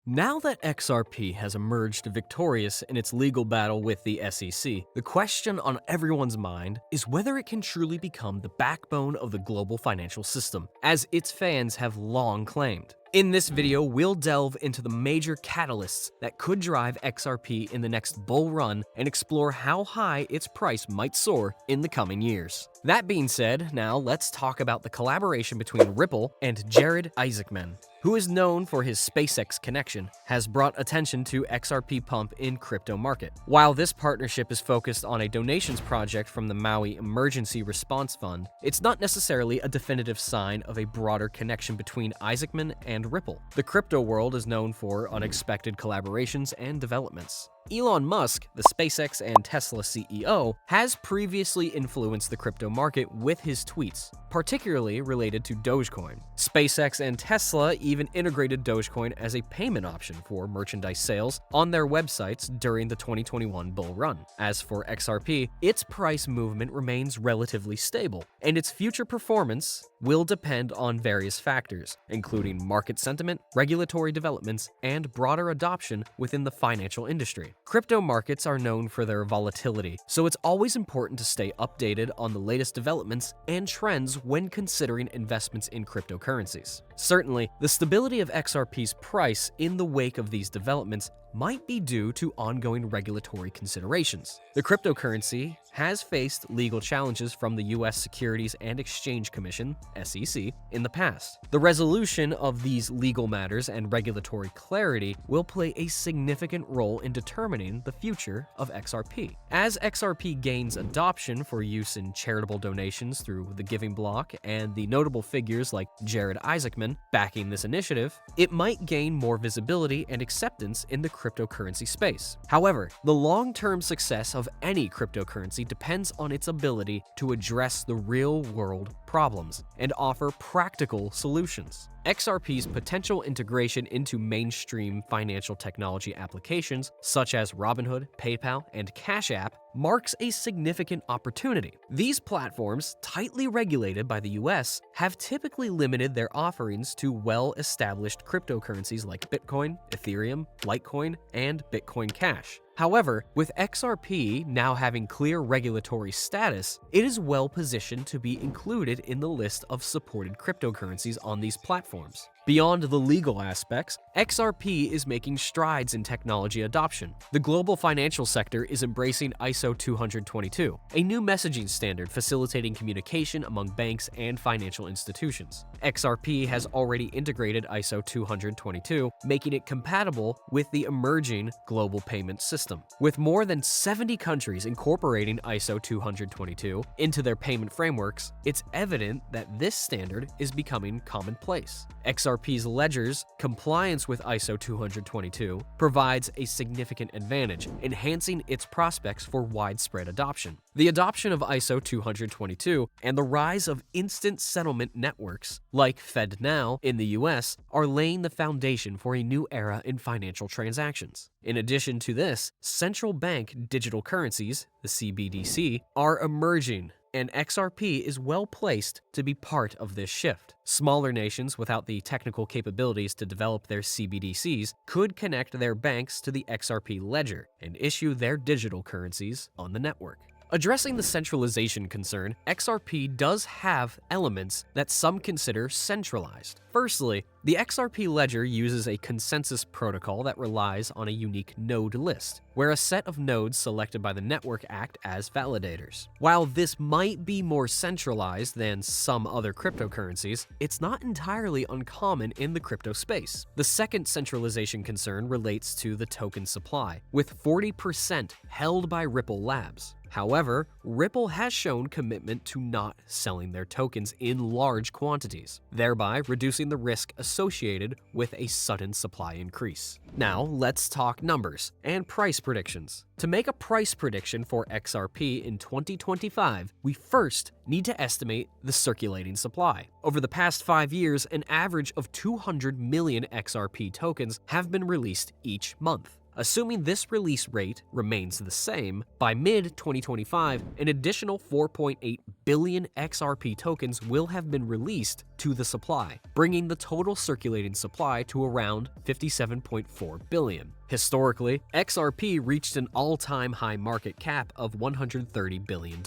Now that XRP has emerged victorious in its legal battle with the SEC, the question on everyone's mind is whether it can truly become the backbone of the global financial system, as its fans have long claimed. In this video, we'll delve into the major catalysts that could drive XRP in the next bull run and explore how high its price might soar in the coming years. That being said, now let's talk about the collaboration between Ripple and Jared Isaacman, who is known for his SpaceX connection, has brought attention to XRP pump in crypto market. While this partnership is focused on a donations project from the Maui Emergency Response Fund, it's not necessarily a definitive sign of a broader connection between Isaacman and Ripple. The crypto world is known for unexpected collaborations and developments. Elon Musk, the SpaceX and Tesla CEO, has previously influenced the crypto market with his tweets, particularly related to Dogecoin. SpaceX and Tesla even integrated Dogecoin as a payment option for merchandise sales on their websites during the 2021 bull run. As for XRP, its price movement remains relatively stable, and its future performance will depend on various factors, including market sentiment, regulatory developments, and broader adoption within the financial industry. Crypto markets are known for their volatility, so it's always important to stay updated on the latest developments and trends when considering investments in cryptocurrencies. Certainly, the stability of XRP's price in the wake of these developments might be due to ongoing regulatory considerations. The cryptocurrency has faced legal challenges from the U.S. Securities and Exchange Commission, SEC, in the past. The resolution of these legal matters and regulatory clarity will play a significant role in determining the future of XRP. As XRP gains adoption for use in charitable donations through the Giving Block and the notable figures like Jared Isaacman backing this initiative, it might gain more visibility and acceptance in the cryptocurrency space. However, the long-term success of any cryptocurrency depends on its ability to address the real-world problems and offer practical solutions. XRP's potential integration into mainstream financial technology applications such as Robinhood, PayPal, and Cash App marks a significant opportunity. These platforms, tightly regulated by the US, have typically limited their offerings to well-established cryptocurrencies like Bitcoin, Ethereum, Litecoin, and Bitcoin Cash. However, with XRP now having clear regulatory status, it is well positioned to be included in the list of supported cryptocurrencies on these platforms. Beyond the legal aspects, XRP is making strides in technology adoption. The global financial sector is embracing ISO 20022, a new messaging standard facilitating communication among banks and financial institutions. XRP has already integrated ISO 20022, making it compatible with the emerging global payment system. With more than 70 countries incorporating ISO 20022 into their payment frameworks, it's evident that this standard is becoming commonplace. XRP's ledger's compliance with ISO 20022 provides a significant advantage, enhancing its prospects for widespread adoption. The adoption of ISO 222 and the rise of instant settlement networks like FedNow in the US are laying the foundation for a new era in financial transactions. In addition to this, central bank digital currencies, the CBDC, are emerging, and XRP is well placed to be part of this shift. Smaller nations without the technical capabilities to develop their CBDCs could connect their banks to the XRP ledger and issue their digital currencies on the network. Addressing the centralization concern, XRP does have elements that some consider centralized. Firstly, the XRP ledger uses a consensus protocol that relies on a unique node list, where a set of nodes selected by the network act as validators. While this might be more centralized than some other cryptocurrencies, it's not entirely uncommon in the crypto space. The second centralization concern relates to the token supply, with 40% held by Ripple Labs. However, Ripple has shown commitment to not selling their tokens in large quantities, thereby reducing the risk associated with a sudden supply increase. Now, let's talk numbers and price predictions. To make a price prediction for XRP in 2025, we first need to estimate the circulating supply. Over the past 5 years, an average of 200 million XRP tokens have been released each month. Assuming this release rate remains the same, by mid-2025, an additional 4.8 billion XRP tokens will have been released to the supply, bringing the total circulating supply to around 57.4 billion. Historically, XRP reached an all-time high market cap of $130 billion,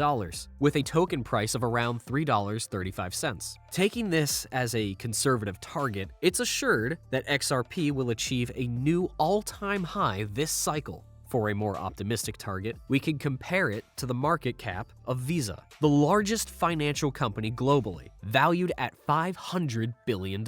with a token price of around $3.35. Taking this as a conservative target, it's assured that XRP will achieve a new all-time high this cycle. For a more optimistic target, we can compare it to the market cap of Visa, the largest financial company globally, valued at $500 billion.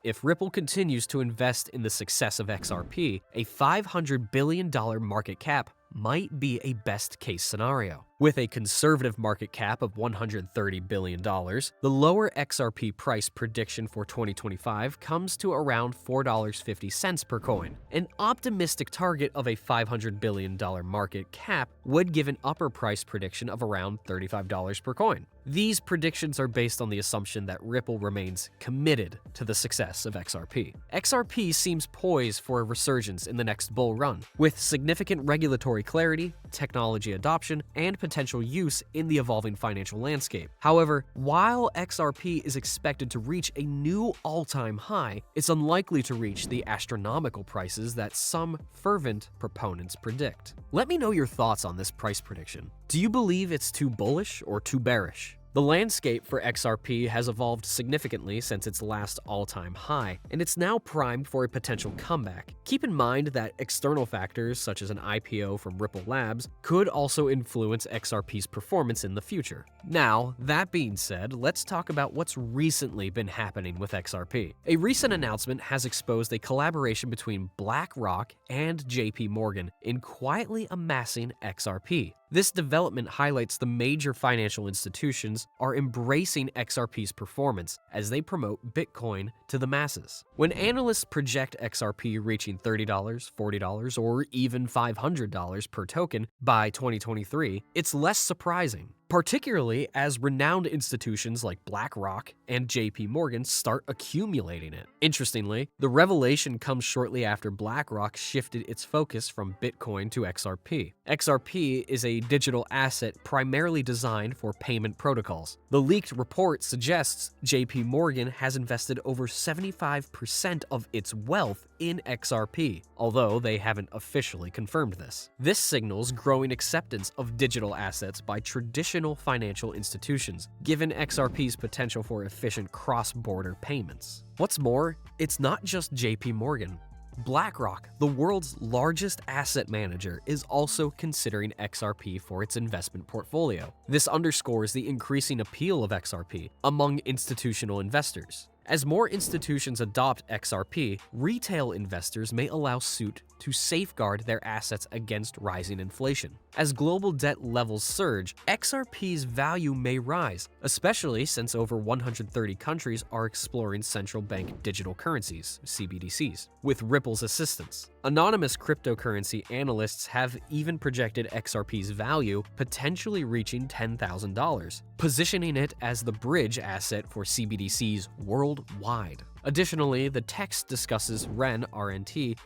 If Ripple continues to invest in the success of XRP, a $500 billion market cap might be a best-case scenario. With a conservative market cap of $130 billion, the lower XRP price prediction for 2025 comes to around $4.50 per coin. An optimistic target of a $500 billion market cap would give an upper price prediction of around $35 per coin. These predictions are based on the assumption that Ripple remains committed to the success of XRP. XRP seems poised for a resurgence in the next bull run, with significant regulatory clarity, technology adoption, and potential use in the evolving financial landscape. However, while XRP is expected to reach a new all-time high, it's unlikely to reach the astronomical prices that some fervent proponents predict. Let me know your thoughts on this price prediction. Do you believe it's too bullish or too bearish? The landscape for XRP has evolved significantly since its last all-time high, and it's now primed for a potential comeback. Keep in mind that external factors such as an IPO from Ripple Labs could also influence XRP's performance in the future. Now, that being said, let's talk about what's recently been happening with XRP. A recent announcement has exposed a collaboration between BlackRock and JP Morgan in quietly amassing XRP. This development highlights the major financial institutions are embracing XRP's performance as they promote Bitcoin to the masses. When analysts project XRP reaching $30, $40, or even $500 per token by 2023, it's less surprising, particularly as renowned institutions like BlackRock and JP Morgan start accumulating it. Interestingly, the revelation comes shortly after BlackRock shifted its focus from Bitcoin to XRP. XRP is a digital asset primarily designed for payment protocols. The leaked report suggests JP Morgan has invested over 75% of its wealth in XRP, although they haven't officially confirmed this. This signals growing acceptance of digital assets by traditional financial institutions, given XRP's potential for efficient cross-border payments. What's more, it's not just JP Morgan. BlackRock, the world's largest asset manager, is also considering XRP for its investment portfolio. This underscores the increasing appeal of XRP among institutional investors. As more institutions adopt XRP, retail investors may allow suit to safeguard their assets against rising inflation. As global debt levels surge, XRP's value may rise, especially since over 130 countries are exploring central bank digital currencies, CBDCs, with Ripple's assistance. Anonymous cryptocurrency analysts have even projected XRP's value potentially reaching $10,000, positioning it as the bridge asset for CBDCs worldwide. Additionally, the text discusses RENT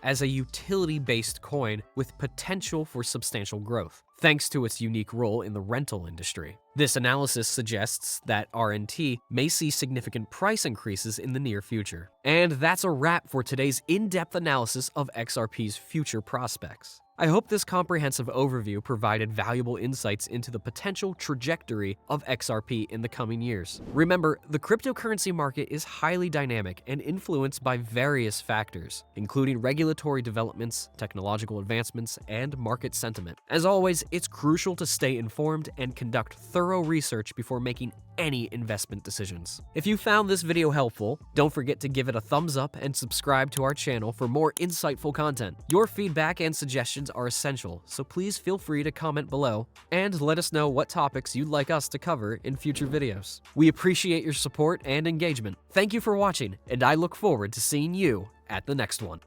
as a utility-based coin with potential for substantial growth, thanks to its unique role in the rental industry. This analysis suggests that RNT may see significant price increases in the near future. And that's a wrap for today's in-depth analysis of XRP's future prospects. I hope this comprehensive overview provided valuable insights into the potential trajectory of XRP in the coming years. Remember, the cryptocurrency market is highly dynamic and influenced by various factors, including regulatory developments, technological advancements, and market sentiment. As always, it's crucial to stay informed and conduct thorough research before making any investment decisions. If you found this video helpful, don't forget to give it a thumbs up and subscribe to our channel for more insightful content. Your feedback and suggestions are essential, so please feel free to comment below and let us know what topics you'd like us to cover in future videos. We appreciate your support and engagement. Thank you for watching, and I look forward to seeing you at the next one.